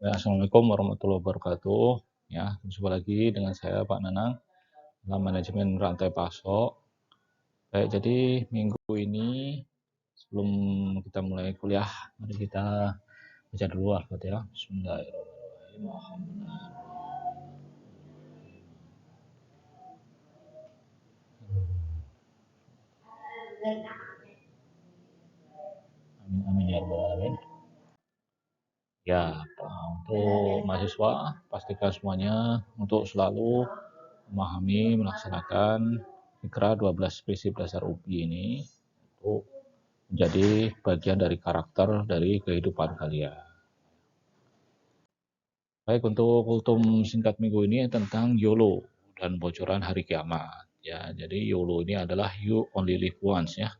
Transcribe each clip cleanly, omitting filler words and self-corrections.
Ya, Assalamualaikum warahmatullahi wabarakatuh. Ya, jumpa lagi dengan saya Pak Nanang dalam manajemen rantai pasok. Baik, jadi minggu ini sebelum kita mulai kuliah, mari kita baca dulu Al-Fatihah. Bismillahirrahmanirrahim. Amin amin ya rabbal alamin. Ya, untuk mahasiswa pastikan semuanya untuk selalu memahami, melaksanakan Iqra 12 prinsip dasar UPI ini untuk menjadi bagian dari karakter dari kehidupan kalian. Baik, untuk kultum singkat minggu ini tentang YOLO dan bocoran hari kiamat. Ya, jadi YOLO ini adalah you only live once ya,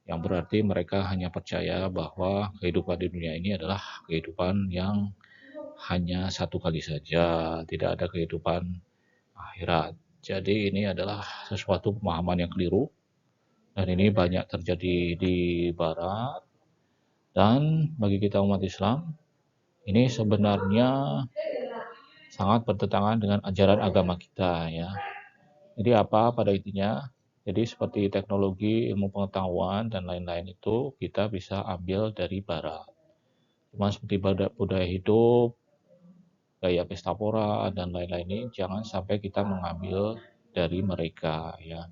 yang berarti mereka hanya percaya bahwa kehidupan di dunia ini adalah kehidupan yang hanya satu kali saja, tidak ada kehidupan akhirat. Jadi ini adalah sesuatu pemahaman yang keliru dan ini banyak terjadi di barat. Dan bagi kita umat Islam, ini sebenarnya sangat bertentangan dengan ajaran agama kita ya. Jadi apa pada intinya? Jadi seperti teknologi, ilmu pengetahuan dan lain-lain itu kita bisa ambil dari barat. Cuma seperti budaya hidup, gaya pesta pora dan lain-lain ini jangan sampai kita mengambil dari mereka ya.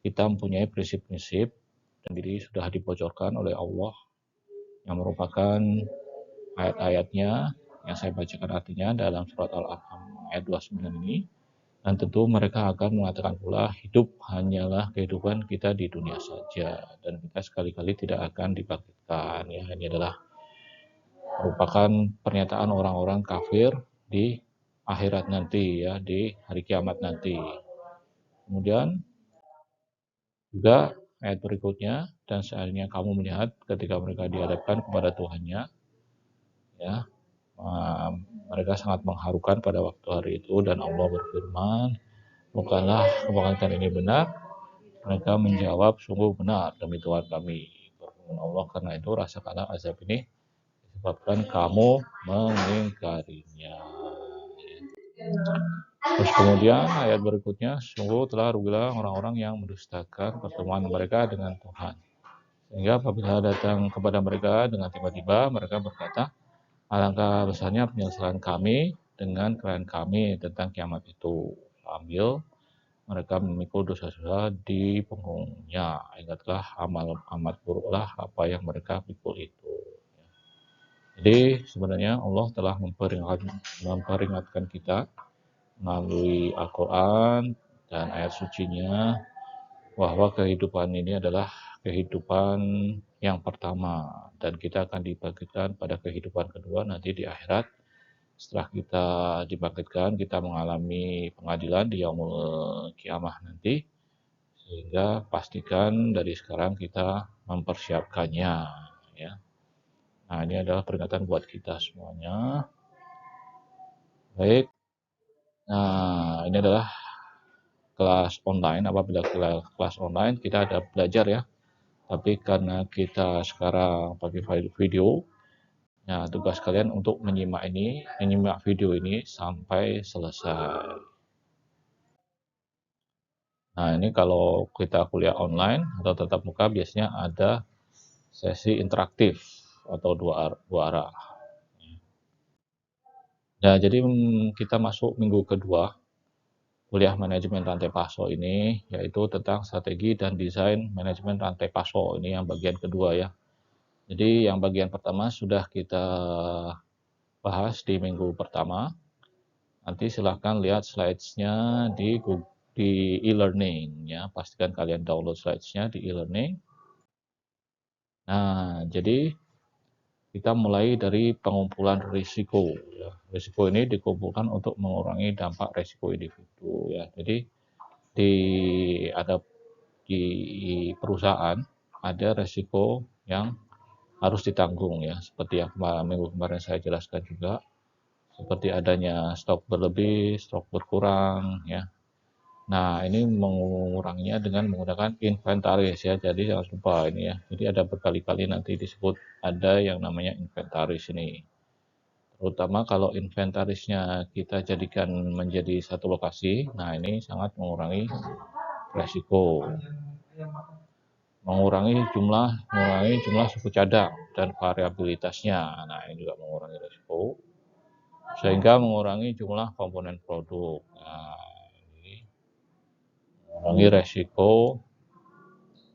Kita mempunyai prinsip-prinsip dan diri sudah dibocorkan oleh Allah yang merupakan ayat-ayatnya yang saya bacakan artinya dalam surat Al-An'am ayat 29 ini. Dan tentu mereka akan mengatakan pula hidup hanyalah kehidupan kita di dunia saja dan kita sekali-kali tidak akan dibangkitkan ya. Ini adalah merupakan pernyataan orang-orang kafir di akhirat nanti ya, di hari kiamat nanti. Kemudian juga ayat berikutnya, dan seandainya kamu melihat ketika mereka dihadapkan kepada Tuhannya ya, mereka sangat mengharukan pada waktu hari itu dan Allah berfirman, bukanlah kebangkitan ini benar? Mereka menjawab, sungguh benar demi Tuhan kami. Berfirman Allah, karena itu rasakanlah azab ini disebabkan kamu mengingkarinya. Terus kemudian ayat berikutnya, sungguh telah rugilah orang-orang yang mendustakan pertemuan mereka dengan Tuhan. Sehingga apabila datang kepada mereka dengan tiba-tiba, mereka berkata, alangkah besarnya penyesalan kami dengan klien kami tentang kiamat itu. Sambil mereka memikul dosa-dosa di punggungnya. Ingatlah amat buruklah apa yang mereka pikul itu. Jadi sebenarnya Allah telah memperingatkan kita melalui Al-Quran dan ayat sucinya bahwa kehidupan ini adalah kehidupan yang pertama dan kita akan dibangkitkan pada kehidupan kedua nanti di akhirat. Setelah kita dibangkitkan, kita mengalami pengadilan di yaumul kiamah nanti, sehingga pastikan dari sekarang kita mempersiapkannya ya. Nah, ini adalah peringatan buat kita semuanya. Baik. Nah, ini adalah kelas online. Apabila kelas online kita ada belajar ya, tapi karena kita sekarang pakai video, nah tugas kalian untuk menyimak video ini sampai selesai. Nah, ini kalau kita kuliah online atau tatap muka biasanya ada sesi interaktif atau dua arah. Nah, jadi kita masuk minggu kedua kuliah manajemen rantai pasok ini, yaitu tentang strategi dan desain manajemen rantai pasok. Ini yang bagian kedua ya. Jadi yang bagian pertama sudah kita bahas di minggu pertama. Nanti silahkan lihat slides-nya di e-learning ya. Pastikan kalian download slides-nya di e-learning. Nah, jadi kita mulai dari pengumpulan risiko. Ya. Risiko ini dikumpulkan untuk mengurangi dampak risiko individu. Ya. Jadi di perusahaan ada risiko yang harus ditanggung ya. Seperti yang minggu kemarin saya jelaskan juga. Seperti adanya stok berlebih, stok berkurang ya. Nah, ini menguranginya dengan menggunakan inventaris ya. Jadi jangan lupa ini ya. Jadi ada berkali-kali nanti disebut ada yang namanya inventaris ini. terutama kalau inventarisnya kita jadikan menjadi satu lokasi. Nah, ini sangat mengurangi resiko, mengurangi jumlah suku cadang dan variabilitasnya. Nah, ini juga mengurangi resiko, sehingga mengurangi jumlah komponen produk. Nah, ini mengurangi resiko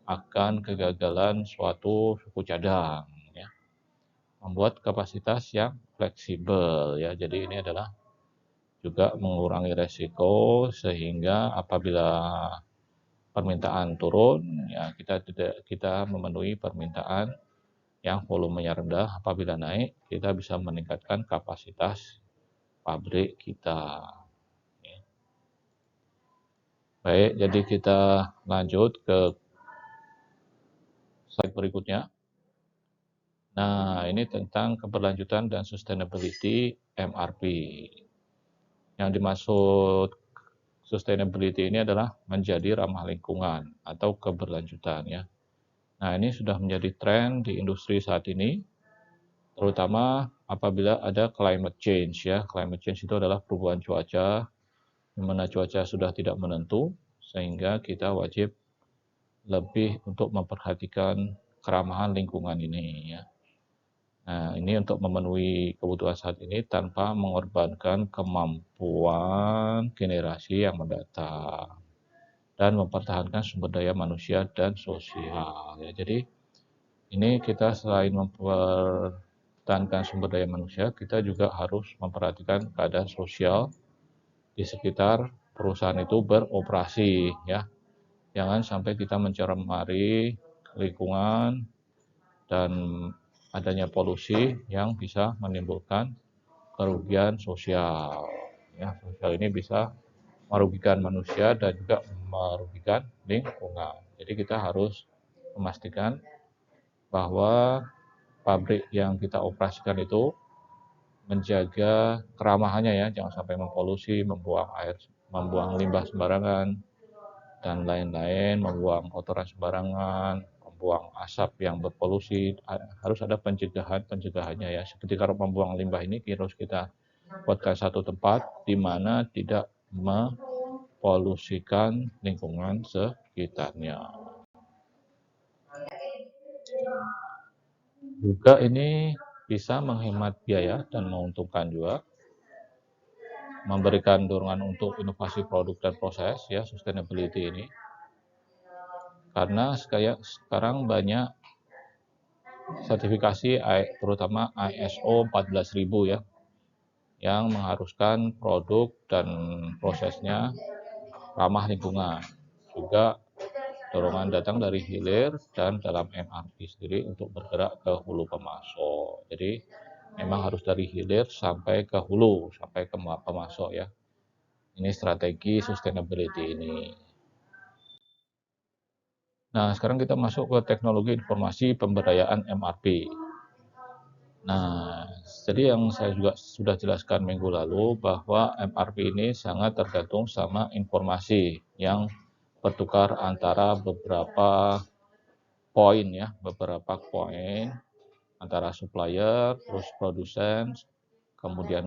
akan kegagalan suatu suku cadang, ya. Membuat kapasitas yang fleksibel, ya. Jadi ini adalah juga mengurangi resiko, sehingga apabila permintaan turun, ya kita memenuhi permintaan yang volumenya rendah. Apabila naik, kita bisa meningkatkan kapasitas pabrik kita. Baik, jadi kita lanjut ke slide berikutnya. Nah, ini tentang keberlanjutan dan sustainability MRP. Yang dimaksud sustainability ini adalah menjadi ramah lingkungan atau keberlanjutan, ya. Nah, ini sudah menjadi tren di industri saat ini, terutama apabila ada climate change, ya. Climate change itu adalah perubahan cuaca, di mana cuaca sudah tidak menentu, sehingga kita wajib lebih untuk memperhatikan keramahan lingkungan ini, ya. Nah, ini untuk memenuhi kebutuhan saat ini tanpa mengorbankan kemampuan generasi yang mendatang dan mempertahankan sumber daya manusia dan sosial, ya. Jadi ini kita selain mempertahankan sumber daya manusia, kita juga harus memperhatikan keadaan sosial di sekitar perusahaan itu beroperasi, ya. Jangan sampai kita mencemari lingkungan dan adanya polusi yang bisa menimbulkan kerugian sosial, ya. Sosial ini bisa merugikan manusia dan juga merugikan lingkungan. Jadi kita harus memastikan bahwa pabrik yang kita operasikan itu menjaga keramahannya, ya. Jangan sampai mempolusi, membuang limbah sembarangan dan lain-lain, membuang kotoran sembarangan, membuang asap yang berpolusi. Harus ada pencegahannya, ya. Seperti kalau membuang limbah ini harus kita buatkan satu tempat di mana tidak mempolusikan lingkungan sekitarnya. Juga ini bisa menghemat biaya dan menguntungkan juga, memberikan dorongan untuk inovasi produk dan proses, ya, sustainability ini. Karena sekarang banyak sertifikasi, terutama ISO 14000, ya, yang mengharuskan produk dan prosesnya ramah lingkungan. Juga dorongan datang dari hilir dan dalam MRP sendiri untuk bergerak ke hulu pemasok. Jadi memang harus dari hilir sampai ke hulu, sampai ke pemasok, ya. Ini strategi sustainability ini. Nah, sekarang kita masuk ke teknologi informasi pemberdayaan MRP. Nah, jadi yang saya juga sudah jelaskan minggu lalu bahwa MRP ini sangat tergantung sama informasi yang bertukar antara beberapa poin, ya, beberapa poin antara supplier, terus produsen, kemudian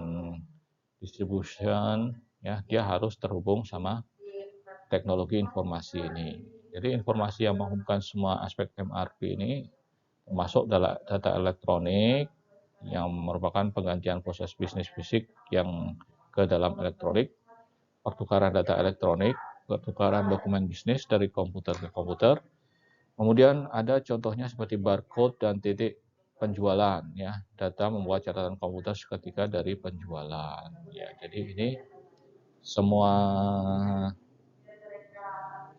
distribution, ya, dia harus terhubung sama teknologi informasi ini. Jadi informasi yang menghubungkan semua aspek MRP ini termasuk data elektronik yang merupakan penggantian proses bisnis fisik yang ke dalam elektronik, pertukaran data elektronik, pertukaran dokumen bisnis dari komputer ke komputer. Kemudian ada contohnya seperti barcode dan titik penjualan, ya. Data membuat catatan komputer seketika dari penjualan, ya. Jadi ini semua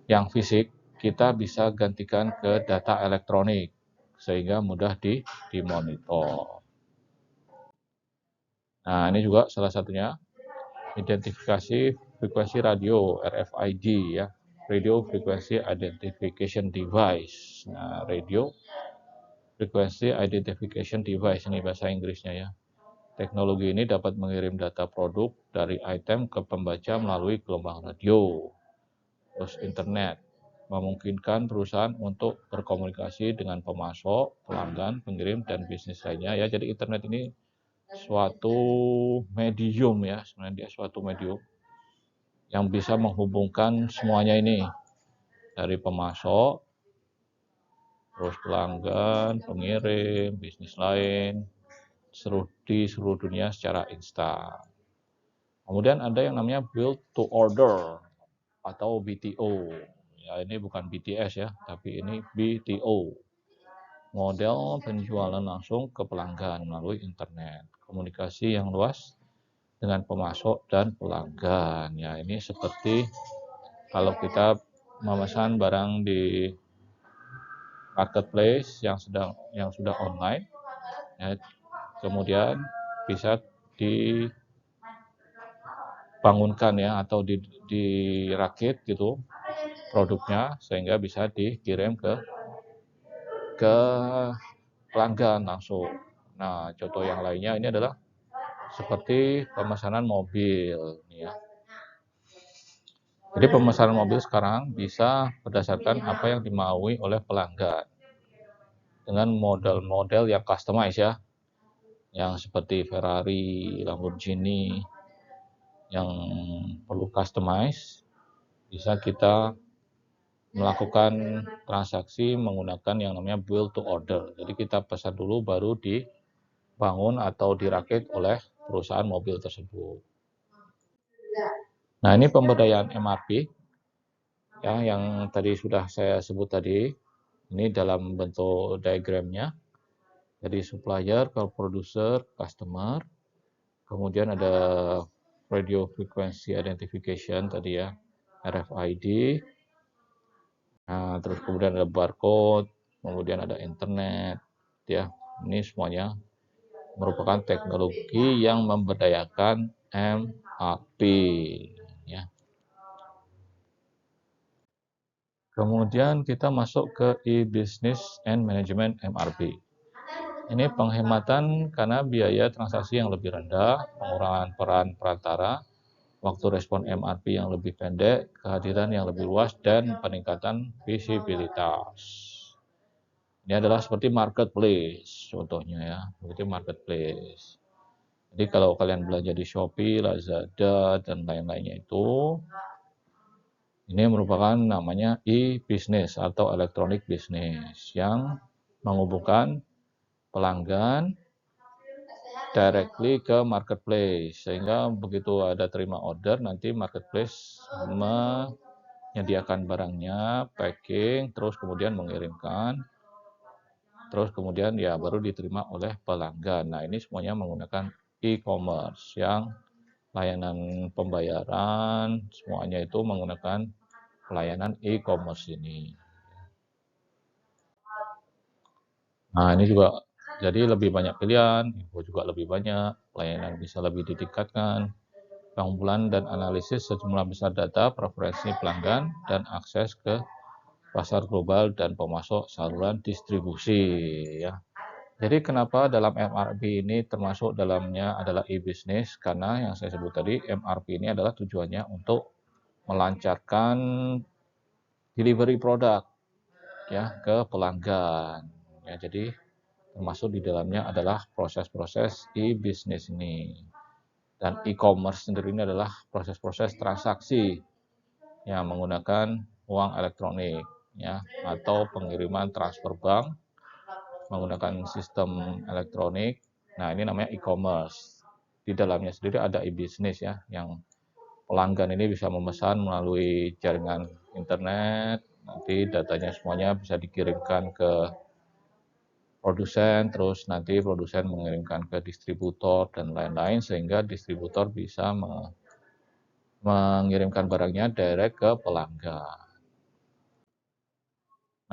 yang fisik kita bisa gantikan ke data elektronik sehingga mudah dimonitor. Nah, ini juga salah satunya identifikasi frekuensi radio RFID, ya. Radio Frequency Identification Device. Nah, Radio Frequency Identification Device ini bahasa Inggrisnya, ya. Teknologi ini dapat mengirim data produk dari item ke pembaca melalui gelombang radio, terus internet, memungkinkan perusahaan untuk berkomunikasi dengan pemasok, pelanggan, pengirim, dan bisnis lainnya, ya. Jadi internet ini suatu medium ya, sebenarnya dia suatu medium yang bisa menghubungkan semuanya ini dari pemasok, terus pelanggan, pengirim, bisnis lain, di seluruh dunia secara instan. Kemudian ada yang namanya build to order atau BTO. Ya, ini bukan BTS ya, tapi ini BTO. Model penjualan langsung ke pelanggan melalui internet. Komunikasi yang luas dengan pemasok dan pelanggan. Ya, ini seperti kalau kita memesan barang di marketplace yang sudah online, ya, kemudian bisa dibangunkan ya atau dirakit gitu produknya sehingga bisa dikirim ke pelanggan langsung. Nah, contoh yang lainnya ini adalah seperti pemesanan mobil ya. Jadi pemesanan mobil sekarang bisa berdasarkan apa yang dimaui oleh pelanggan dengan model-model yang customize ya, yang seperti Ferrari, Lamborghini yang perlu customize, bisa kita melakukan transaksi menggunakan yang namanya build to order. Jadi kita pesan dulu baru dibangun atau dirakit oleh perusahaan mobil tersebut. Nah, ini pemberdayaan MRP ya yang tadi sudah saya sebut tadi. Ini dalam bentuk diagramnya. Jadi supplier, producer, customer. Kemudian ada radio frequency identification tadi ya, RFID. Nah, terus kemudian ada barcode, kemudian ada internet ya. Ini semuanya merupakan teknologi yang memberdayakan MRP ya. Kemudian kita masuk ke e-business and management MRP. Ini penghematan karena biaya transaksi yang lebih rendah, pengurangan peran perantara, waktu respon MRP yang lebih pendek, kehadiran yang lebih luas, dan peningkatan visibilitas. Ini adalah seperti marketplace, contohnya ya, seperti marketplace. Jadi kalau kalian belanja di Shopee, Lazada, dan lain-lainnya itu, ini merupakan namanya e-business atau electronic business yang menghubungkan pelanggan directly ke marketplace. Sehingga begitu ada terima order, nanti marketplace menyediakan barangnya, packing, terus kemudian mengirimkan, terus kemudian ya baru diterima oleh pelanggan. Nah, ini semuanya menggunakan e-commerce yang layanan pembayaran, semuanya itu menggunakan pelayanan e-commerce ini. Nah, ini juga jadi lebih banyak pilihan, info juga lebih banyak, pelayanan bisa lebih ditingkatkan, pengumpulan dan analisis sejumlah besar data, preferensi pelanggan, dan akses ke pasar global dan pemasok saluran distribusi ya. Jadi kenapa dalam MRP ini termasuk dalamnya adalah e-business? Karena yang saya sebut tadi, MRP ini adalah tujuannya untuk melancarkan delivery produk ya ke pelanggan. Ya, jadi termasuk di dalamnya adalah proses-proses e-business ini. Dan e-commerce sendiri ini adalah proses-proses transaksi yang menggunakan uang elektronik ya atau pengiriman transfer bank menggunakan sistem elektronik. Nah, ini namanya e-commerce. Di dalamnya sendiri ada e-business ya yang pelanggan ini bisa memesan melalui jaringan internet, nanti datanya semuanya bisa dikirimkan ke produsen, terus nanti produsen mengirimkan ke distributor dan lain-lain sehingga distributor bisa mengirimkan barangnya direct ke pelanggan.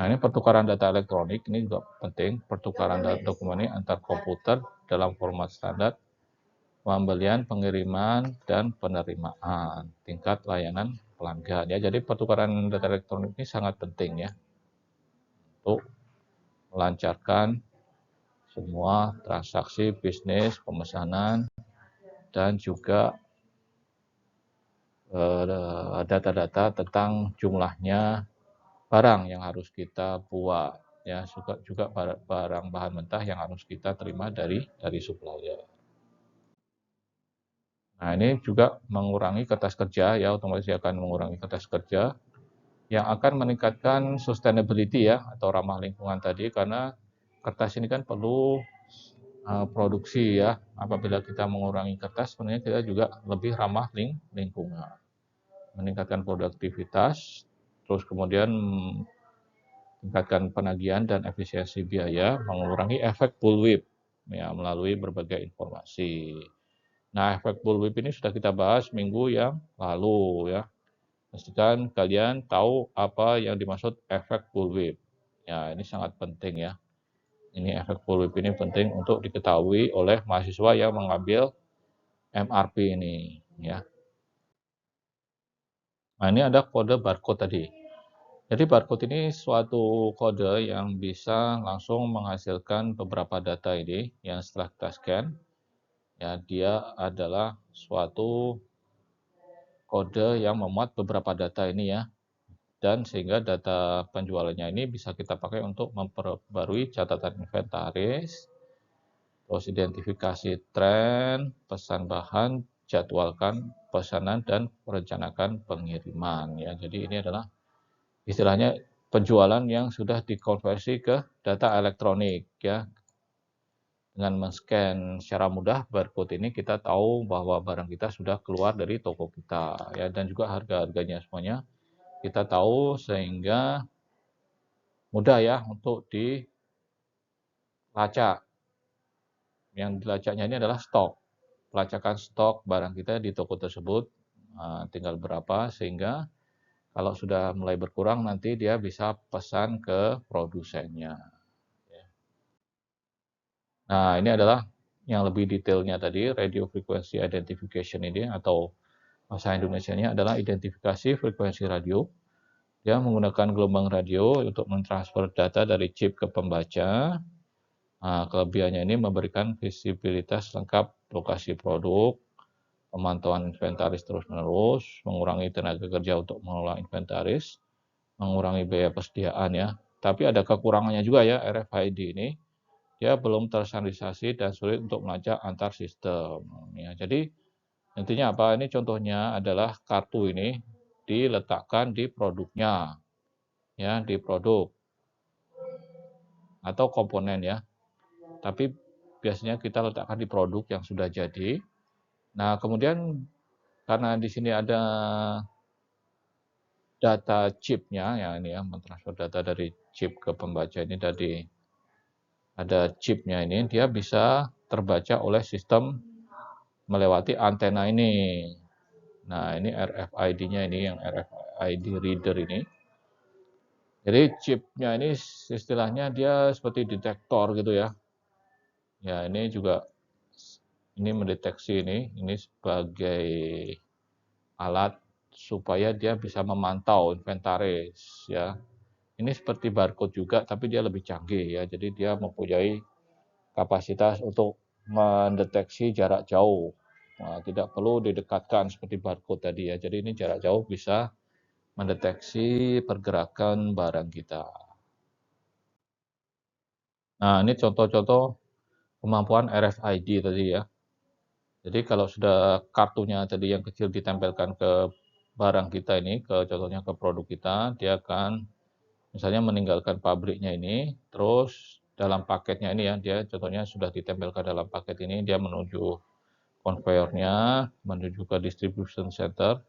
Nah, ini pertukaran data elektronik ini juga penting, pertukaran data dokumen ini antar komputer dalam format standar, pembelian, pengiriman, dan penerimaan, tingkat layanan pelanggan. Ya, jadi pertukaran data elektronik ini sangat penting ya untuk melancarkan semua transaksi bisnis, pemesanan, dan juga data-data tentang jumlahnya barang yang harus kita buat ya juga barang bahan mentah yang harus kita terima dari supplier. Nah, ini juga mengurangi kertas kerja ya, otomatis akan mengurangi kertas kerja yang akan meningkatkan sustainability ya atau ramah lingkungan tadi karena kertas ini kan perlu produksi ya. Apabila kita mengurangi kertas sebenarnya kita juga lebih ramah lingkungan. Meningkatkan produktivitas, terus kemudian tingkatkan penagihan dan efisiensi biaya, mengurangi efek bullwhip ya melalui berbagai informasi. Nah, efek bullwhip ini sudah kita bahas minggu yang lalu ya. Pastikan kalian tahu apa yang dimaksud efek bullwhip. Ya, ini sangat penting ya. Ini efek bullwhip ini penting untuk diketahui oleh mahasiswa yang mengambil MRP ini ya. Nah, ini ada kode barcode tadi. Jadi barcode ini suatu kode yang bisa langsung menghasilkan beberapa data ini yang setelah kita scan ya dia adalah suatu kode yang memuat beberapa data ini ya. Dan sehingga data penjualannya ini bisa kita pakai untuk memperbarui catatan inventaris, terus identifikasi tren, pesan bahan, jadwalkan pesanan dan merencanakan pengiriman ya. Jadi ini adalah istilahnya penjualan yang sudah dikonversi ke data elektronik ya. Dengan men-scan secara mudah barcode ini kita tahu bahwa barang kita sudah keluar dari toko kita ya dan juga harga-harganya semuanya kita tahu sehingga mudah ya untuk dilacak. Yang dilacaknya ini adalah stok. Pelacakan stok barang kita di toko tersebut tinggal berapa sehingga kalau sudah mulai berkurang nanti dia bisa pesan ke produsennya. Nah, ini adalah yang lebih detailnya tadi, radio frequency identification ini atau bahasa Indonesianya adalah identifikasi frekuensi radio yang menggunakan gelombang radio untuk mentransfer data dari chip ke pembaca. Nah, kelebihannya ini memberikan visibilitas lengkap lokasi produk, pemantauan inventaris terus-menerus, mengurangi tenaga kerja untuk mengelola inventaris, mengurangi biaya persediaan ya. Tapi ada kekurangannya juga ya RFID ini. Dia belum terstandarisasi dan sulit untuk melacak antar sistem. Ya, jadi intinya apa? Ini contohnya adalah kartu ini diletakkan di produknya, ya di produk atau komponen ya. Tapi biasanya kita letakkan di produk yang sudah jadi. Nah, kemudian karena di sini ada data chipnya ya ini ya mentransfer data dari chip ke pembaca ini dari ada chipnya ini dia bisa terbaca oleh sistem melewati antena ini. Nah, ini RFID-nya ini yang RFID reader ini. Jadi chipnya ini istilahnya dia seperti detektor gitu ya. Ya, ini juga ini mendeteksi ini sebagai alat supaya dia bisa memantau inventaris ya. Ini seperti barcode juga tapi dia lebih canggih ya. Jadi dia mempunyai kapasitas untuk mendeteksi jarak jauh. Nah, tidak perlu didekatkan seperti barcode tadi ya. Jadi ini jarak jauh bisa mendeteksi pergerakan barang kita. Nah, ini contoh-contoh kemampuan RFID tadi ya. Jadi kalau sudah kartunya tadi yang kecil ditempelkan ke barang kita ini, contohnya ke produk kita, dia akan misalnya meninggalkan pabriknya ini, terus dalam paketnya ini ya, dia contohnya sudah ditempelkan dalam paket ini, dia menuju konveyornya, menuju ke distribution center.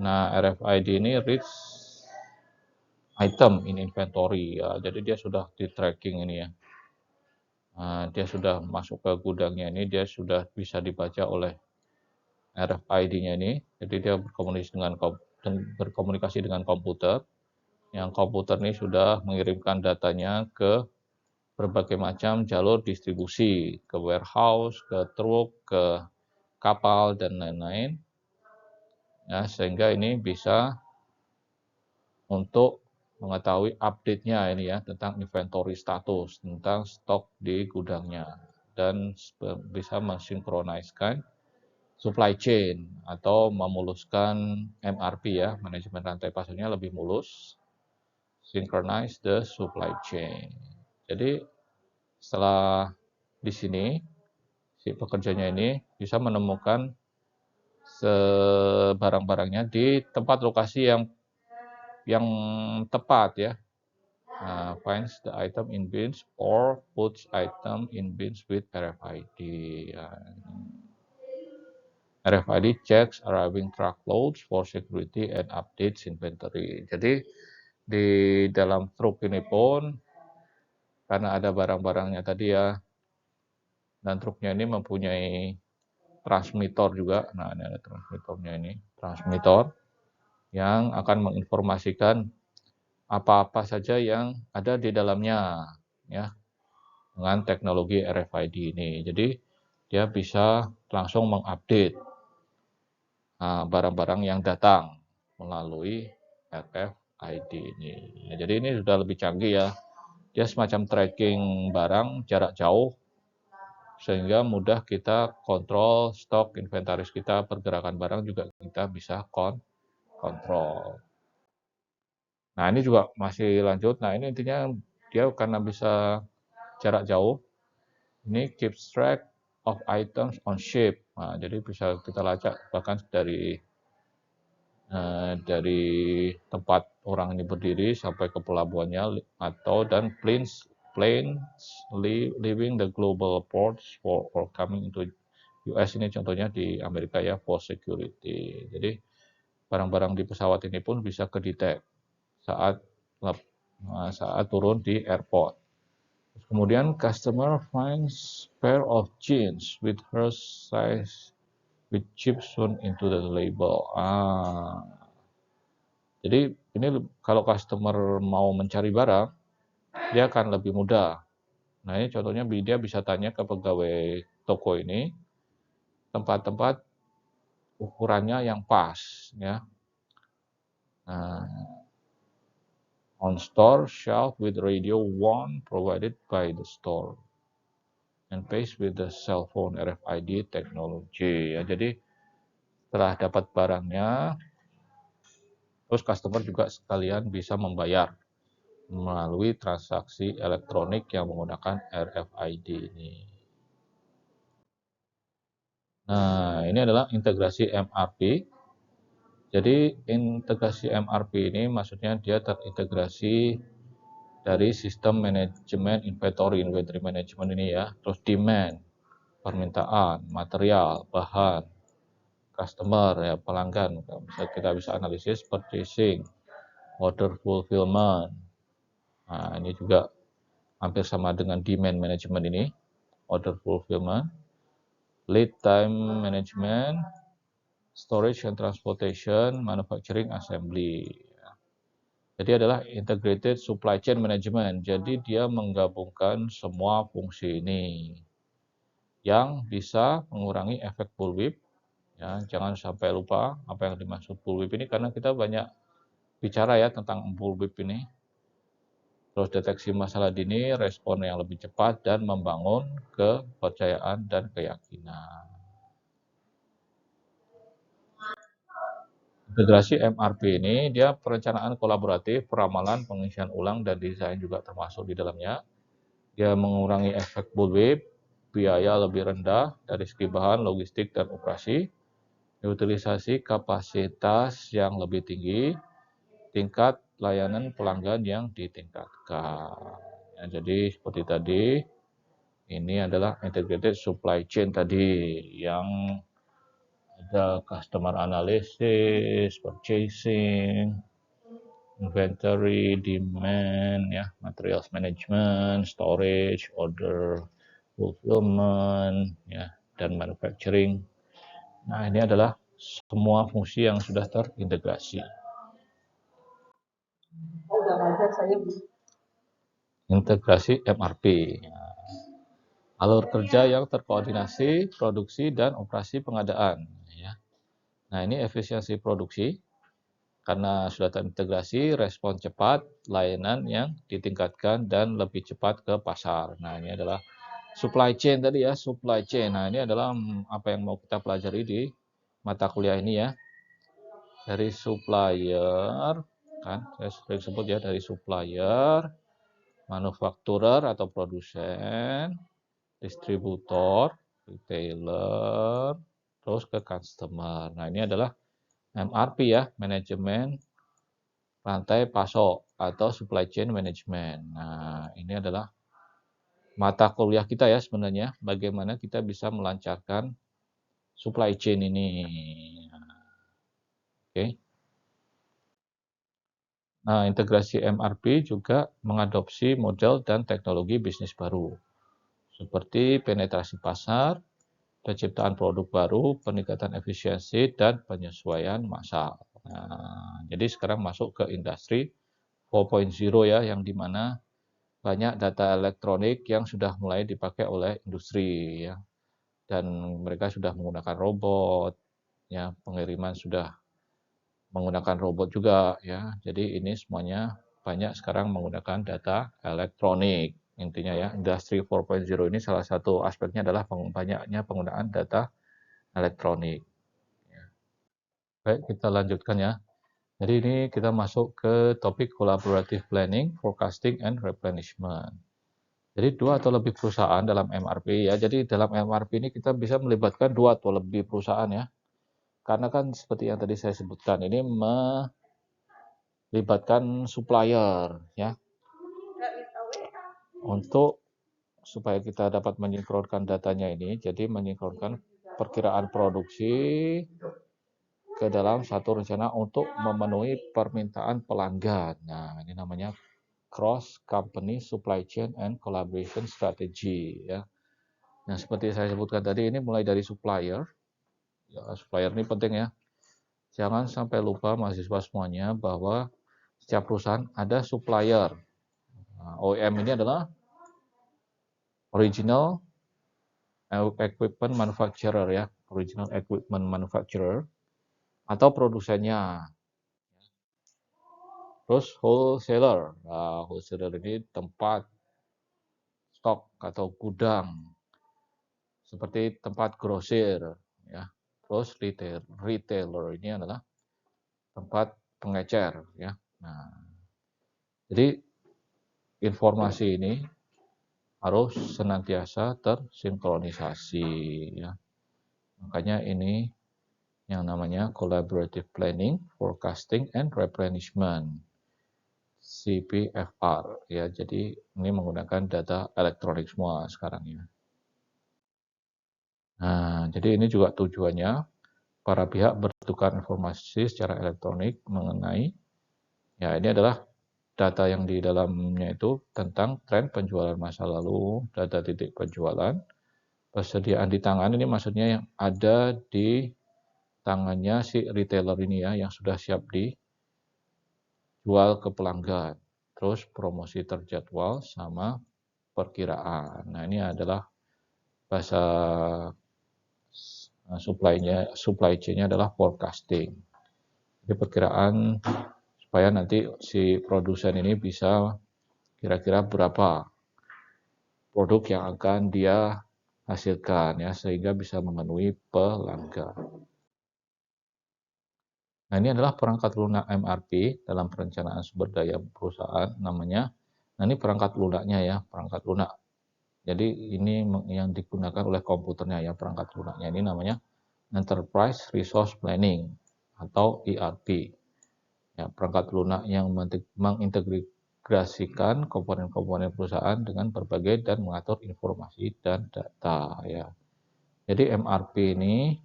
Nah, RFID ini reach item in inventory ya, jadi dia sudah di tracking ini ya. Nah, dia sudah masuk ke gudangnya ini, dia sudah bisa dibaca oleh RFID-nya ini. Jadi dia berkomunikasi dengan komputer. Yang komputer ini sudah mengirimkan datanya ke berbagai macam jalur distribusi, ke warehouse, ke truk, ke kapal dan lain-lain. Ya, sehingga ini bisa untuk mengetahui update-nya ini ya tentang inventory status, tentang stok di gudangnya dan bisa mensinkroniskan supply chain atau memuluskan MRP ya, manajemen rantai pasarnya lebih mulus, synchronize the supply chain. Jadi setelah di sini si pekerjanya ini bisa menemukan barang-barangnya di tempat lokasi yang tepat ya. Finds the item in bins or puts item in bins with RFID. RFID checks arriving truckloads for security and updates inventory. Jadi di dalam truk ini pun karena ada barang-barangnya tadi ya, dan truknya ini mempunyai transmitter juga. Nah, ini ada transmitternya ini, transmitter yang akan menginformasikan apa-apa saja yang ada di dalamnya ya dengan teknologi RFID ini. Jadi dia bisa langsung mengupdate barang-barang yang datang melalui RFID ini. Ya, jadi ini sudah lebih canggih ya. Dia semacam tracking barang jarak jauh sehingga mudah kita kontrol stok inventaris kita, pergerakan barang juga kita bisa kontrol. Nah, ini juga masih lanjut. Nah, ini intinya dia karena bisa jarak jauh, ini keeps track of items on ship. Nah, jadi bisa kita lacak bahkan dari tempat orang ini berdiri sampai ke pelabuhannya atau dan planes leaving the global ports or coming into US, ini contohnya di Amerika ya, for security. Jadi barang-barang di pesawat ini pun bisa kedetek saat turun di airport. Kemudian customer finds pair of jeans with her size with chip sewn into the label. Jadi ini kalau customer mau mencari barang, dia akan lebih mudah. Nah, ini contohnya dia bisa tanya ke pegawai toko ini tempat-tempat ukurannya yang pas ya. On store shelf with radio one provided by the store and pays with the cell phone RFID technology ya. Jadi setelah dapat barangnya, terus customer juga sekalian bisa membayar melalui transaksi elektronik yang menggunakan RFID ini. Nah, ini adalah integrasi MRP. Jadi integrasi MRP ini maksudnya dia terintegrasi dari sistem manajemen inventory management ini ya, terus demand, permintaan, material, bahan, customer ya, pelanggan, kita bisa analisis purchasing, order fulfillment. Nah, ini juga hampir sama dengan demand management ini, order fulfillment, lead time management, storage and transportation, manufacturing, assembly. Jadi adalah integrated supply chain management. Jadi dia menggabungkan semua fungsi ini yang bisa mengurangi efek bullwhip. Ya, jangan sampai lupa apa yang dimaksud bullwhip ini karena kita banyak bicara ya tentang bullwhip ini. Terus deteksi masalah dini, respon yang lebih cepat dan membangun kepercayaan dan keyakinan. Integrasi MRP ini dia perencanaan kolaboratif, peramalan, pengisian ulang, dan desain juga termasuk di dalamnya. Dia mengurangi efek bullwhip, biaya lebih rendah dari segi bahan, logistik, dan operasi, utilisasi kapasitas yang lebih tinggi, tingkat layanan pelanggan yang ditingkatkan. Ya, jadi seperti tadi, ini adalah integrated supply chain tadi yang ada customer analysis, purchasing, inventory, demand, ya, materials management, storage, order fulfillment, ya, dan manufacturing. Nah, ini adalah semua fungsi yang sudah terintegrasi. Integrasi MRP. Alur kerja yang terkoordinasi, produksi dan operasi pengadaan. Ya. Nah, ini efisiensi produksi. Karena sudah terintegrasi, respon cepat, layanan yang ditingkatkan, dan lebih cepat ke pasar. Nah, ini adalah supply chain tadi ya, supply chain. Nah, ini adalah apa yang mau kita pelajari di mata kuliah ini ya. Dari supplier, kan, saya sering sebut ya, dari supplier, manufakturer atau produsen, distributor, retailer, terus ke customer. Nah, ini adalah MRP ya, manajemen rantai pasok atau supply chain management. Nah, ini adalah mata kuliah kita ya sebenarnya, bagaimana kita bisa melancarkan supply chain ini. Oke. Nah, integrasi MRP juga mengadopsi model dan teknologi bisnis baru, seperti penetrasi pasar, penciptaan produk baru, peningkatan efisiensi, dan penyesuaian massal. Nah, jadi sekarang masuk ke industri 4.0 ya, yang dimana banyak data elektronik yang sudah mulai dipakai oleh industri ya, dan mereka sudah menggunakan robot, ya pengiriman sudah menggunakan robot juga ya. Jadi ini semuanya banyak sekarang menggunakan data elektronik. Intinya ya, industri 4.0 ini salah satu aspeknya adalah banyaknya penggunaan data elektronik. Baik, kita lanjutkan ya. Jadi ini kita masuk ke topik collaborative planning, forecasting, and replenishment. Jadi dua atau lebih perusahaan dalam MRP ya. Jadi dalam MRP ini kita bisa melibatkan dua atau lebih perusahaan ya. Karena kan seperti yang tadi saya sebutkan, ini melibatkan supplier ya. Untuk supaya kita dapat menyinkronkan datanya ini, jadi menyinkronkan perkiraan produksi ke dalam satu rencana untuk memenuhi permintaan pelanggan. Nah, ini namanya cross company supply chain and collaboration strategy ya. Nah, seperti saya sebutkan tadi, ini mulai dari supplier. Ya, supplier ini penting ya. Jangan sampai lupa mahasiswa semuanya bahwa setiap perusahaan ada supplier. Nah, OEM ini adalah original equipment manufacturer ya, original equipment manufacturer atau produsennya. Terus wholesaler. Nah, wholesaler ini tempat stok atau gudang seperti tempat grosir ya. Terus retailer ini adalah tempat pengecer ya. Nah, jadi informasi ini harus senantiasa tersinkronisasi ya. Makanya ini yang namanya collaborative planning, forecasting, and replenishment. CPFR ya. Jadi ini menggunakan data elektronik semua sekarang ya. Nah, jadi ini juga tujuannya para pihak bertukar informasi secara elektronik mengenai ya ini adalah data yang di dalamnya itu tentang tren penjualan masa lalu, data titik penjualan, persediaan di tangan ini maksudnya yang ada di tangannya si retailer ini ya yang sudah siap dijual ke pelanggan. Terus promosi terjadwal sama perkiraan. Nah, ini adalah bahasa supply chain-nya adalah forecasting. Jadi perkiraan supaya nanti si produsen ini bisa kira-kira berapa produk yang akan dia hasilkan ya sehingga bisa memenuhi pelanggan. Nah, ini adalah perangkat lunak MRP dalam perencanaan sumber daya perusahaan namanya. Nah, ini perangkat lunaknya ya, perangkat lunak. Jadi ini yang digunakan oleh komputernya ya, perangkat lunaknya ini namanya Enterprise Resource Planning atau ERP. Ya, perangkat lunak yang mengintegrasikan komponen-komponen perusahaan dengan berbagai dan mengatur informasi dan data ya. Jadi ERP ini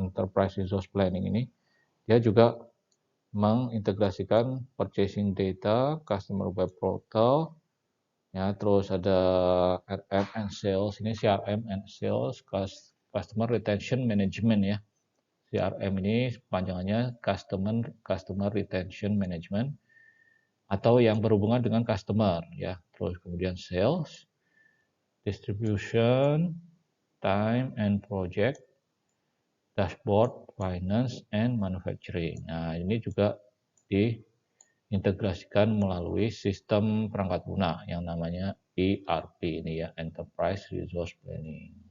Enterprise Resource Planning ini dia juga mengintegrasikan purchasing data, customer web portal, ya terus ada RM and sales, ini CRM and sales, customer retention management ya. CRM ini panjangannya customer retention management atau yang berhubungan dengan customer ya. Terus kemudian sales, distribution, time and project, dashboard, finance, and manufacturing. Nah, ini juga diintegrasikan melalui sistem perangkat lunak yang namanya ERP ini ya, Enterprise Resource Planning.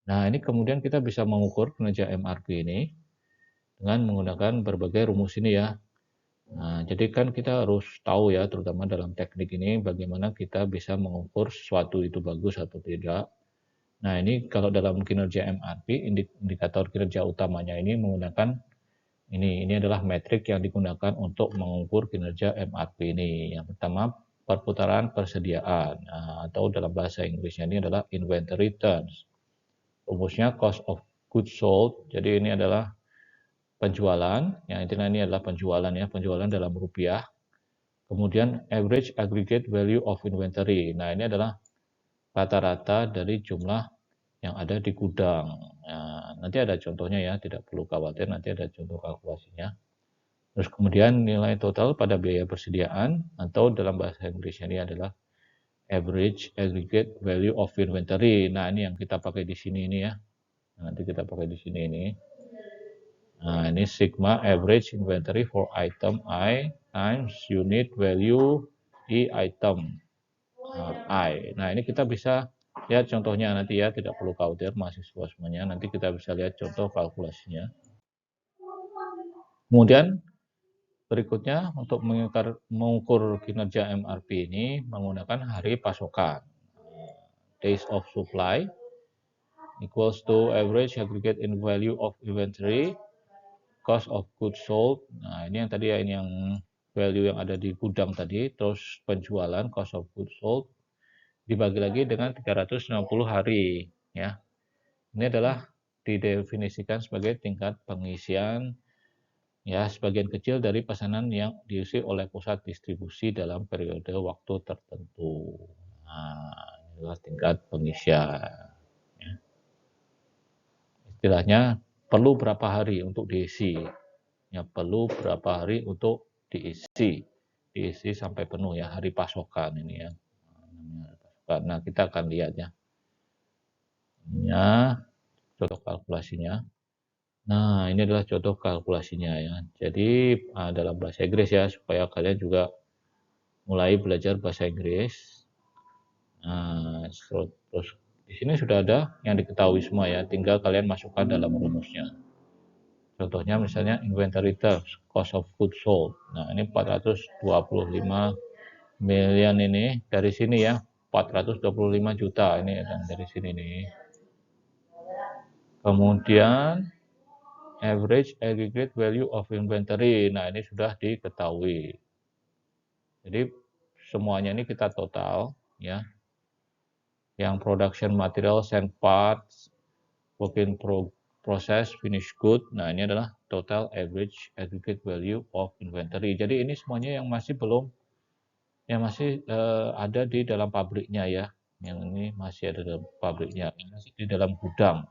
Nah, ini kemudian kita bisa mengukur kinerja MRP ini dengan menggunakan berbagai rumus ini ya. Nah, jadi kan kita harus tahu ya, terutama dalam teknik ini, bagaimana kita bisa mengukur sesuatu itu bagus atau tidak. Nah, ini kalau dalam kinerja MRP, indikator kinerja utamanya ini menggunakan ini adalah metrik yang digunakan untuk mengukur kinerja MRP ini. Yang pertama, perputaran persediaan, atau dalam bahasa Inggrisnya ini adalah inventory turns. Rumusnya cost of goods sold, jadi ini adalah penjualan, yang intinya ini adalah penjualan ya, penjualan dalam rupiah. Kemudian average aggregate value of inventory. Nah, ini adalah rata-rata dari jumlah yang ada di gudang. Nah, nanti ada contohnya ya, tidak perlu khawatir, nanti ada contoh kalkulasinya. Terus kemudian nilai total pada biaya persediaan, atau dalam bahasa Inggrisnya ini adalah average aggregate value of inventory. Nah, ini yang kita pakai di sini ini ya. Nanti kita pakai di sini ini. Nah, ini sigma average inventory for item I times unit value di item I. Nah, ini kita bisa lihat contohnya nanti ya, tidak perlu khawatir mahasiswa semuanya. Nanti kita bisa lihat contoh kalkulasinya. Kemudian berikutnya untuk mengukur kinerja MRP ini menggunakan hari pasokan. Days of supply equals to average aggregate in value of inventory, cost of goods sold. Nah, ini yang tadi ya, ini yang value yang ada di gudang tadi, terus penjualan cost of goods sold dibagi lagi dengan 360 hari ya. Ini adalah didefinisikan sebagai tingkat pengisian ya, sebagian kecil dari pesanan yang diisi oleh pusat distribusi dalam periode waktu tertentu. Nah, ini adalah tingkat pengisian. Ya. Istilahnya perlu berapa hari untuk diisi? Ya, perlu berapa hari untuk diisi? Diisi sampai penuh ya, hari pasokan ini ya. Nah, kita akan lihat ya. Ya, contoh kalkulasinya. Nah, ini adalah contoh kalkulasinya ya. Jadi dalam bahasa Inggris ya, supaya kalian juga mulai belajar bahasa Inggris. Nah, terus di sini sudah ada yang diketahui semua ya, tinggal kalian masukkan dalam rumusnya. Contohnya misalnya inventory terms, cost of goods sold. Nah, ini 425 million ini dari sini ya, 425 juta ini dari sini nih. Kemudian average aggregate value of inventory. Nah, ini sudah diketahui. Jadi semuanya ini kita total ya. Yang production materials and parts, work in process, finished good. Nah, ini adalah total average aggregate value of inventory. Jadi ini semuanya yang masih belum, yang masih ada di dalam pabriknya ya. Yang ini masih ada dalam pabriknya, masih di dalam gudang.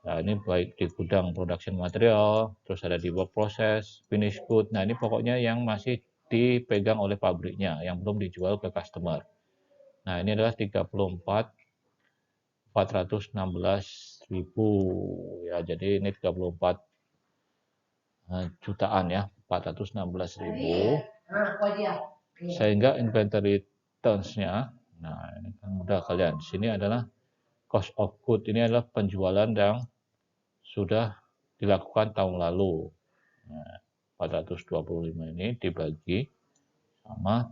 Nah, ini baik di gudang production material, terus ada di work process, finish good. Nah, ini pokoknya yang masih dipegang oleh pabriknya, yang belum dijual ke customer. Nah, ini adalah 416.000 ya. Jadi ini 34 jutaan ya, 416.000. Sehingga inventory turns-nya, nah ini kan mudah kalian. Di sini adalah cost of good, ini adalah penjualan yang sudah dilakukan tahun lalu. Nah, 425 ini dibagi sama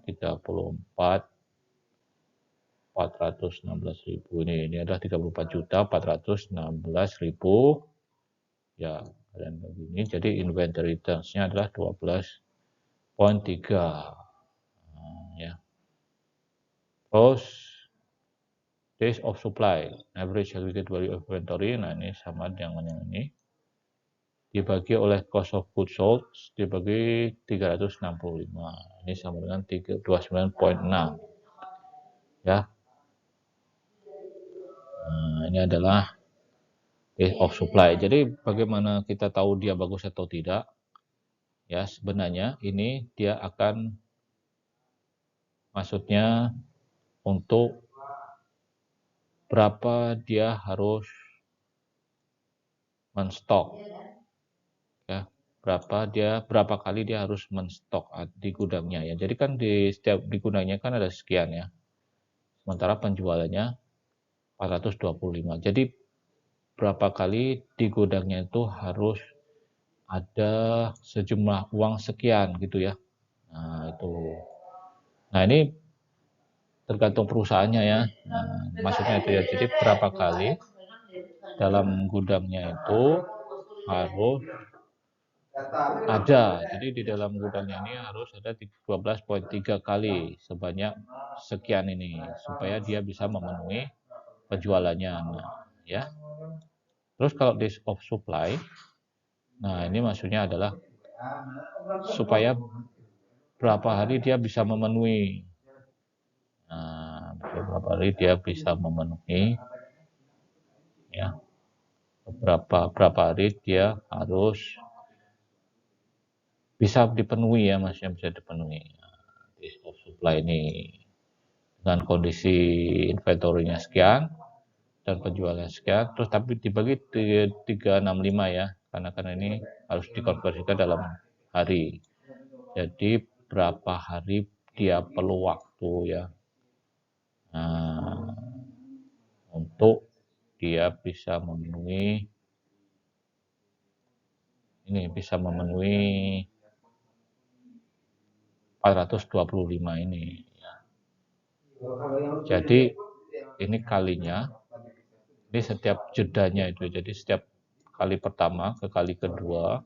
416.000 ini adalah 34.416.000 ya, kalian begini. Jadi inventory turns-nya adalah 12,3 ya. Terus days of supply, average aggregate value of inventory, nah ini sama dengan yang ini, dibagi oleh cost of goods sold dibagi 365. Ini sama dengan 29,6 ya. Nah, ini adalah days of supply. Jadi bagaimana kita tahu dia bagus atau tidak? Ya, sebenarnya ini dia akan, maksudnya untuk berapa dia harus menstok ya, berapa kali dia harus menstok di gudangnya ya. Jadi kan di setiap di gudangnya kan ada sekian ya. Sementara penjualannya 425. Jadi berapa kali di gudangnya itu harus ada sejumlah uang sekian gitu ya. Nah, itu. Nah, ini tergantung perusahaannya ya. Nah, maksudnya itu ya, jadi berapa kali dalam gudangnya itu harus ada. Jadi di dalam gudangnya ini harus ada 12,3 kali sebanyak sekian ini supaya dia bisa memenuhi penjualannya. Nah, ya. Terus kalau days of supply, nah ini maksudnya adalah supaya berapa hari dia bisa memenuhi. Nah, berapa hari dia bisa memenuhi, ya. Berapa hari dia harus bisa dipenuhi ya, maksudnya bisa dipenuhi. Days of supply ini dengan kondisi inventory-nya sekian dan penjualannya sekian, terus tapi dibagi 365 ya, karena ini harus dikonversikan dalam hari. Jadi berapa hari dia perlu waktu ya, nah, untuk dia bisa memenuhi ini, bisa memenuhi 425 ini ya. Jadi ini kalinya, ini setiap jedanya itu, jadi setiap kali pertama ke kali kedua,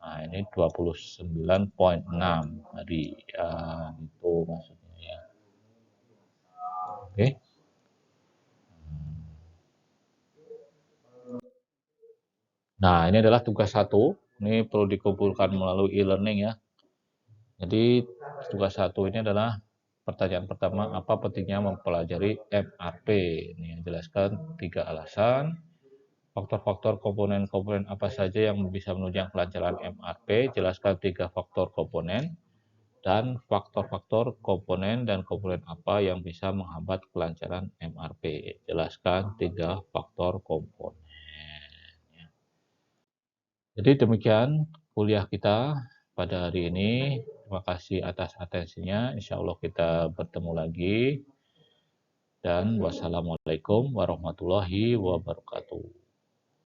nah ini 29,6 hari ya, itu maksudnya ya. Oke. Nah, ini adalah tugas 1. Ini perlu dikumpulkan melalui e-learning ya. Jadi tugas 1 ini adalah pertanyaan pertama, apa pentingnya mempelajari MRP? Ini yang jelaskan 3 alasan. Faktor-faktor komponen-komponen apa saja yang bisa menunjang kelancaran MRP? Jelaskan 3 faktor komponen. Dan faktor-faktor komponen dan komponen apa yang bisa menghambat kelancaran MRP? Jelaskan 3 faktor komponen. Jadi demikian kuliah kita pada hari ini. Terima kasih atas atensinya. Insya Allah kita bertemu lagi. Dan wassalamualaikum warahmatullahi wabarakatuh.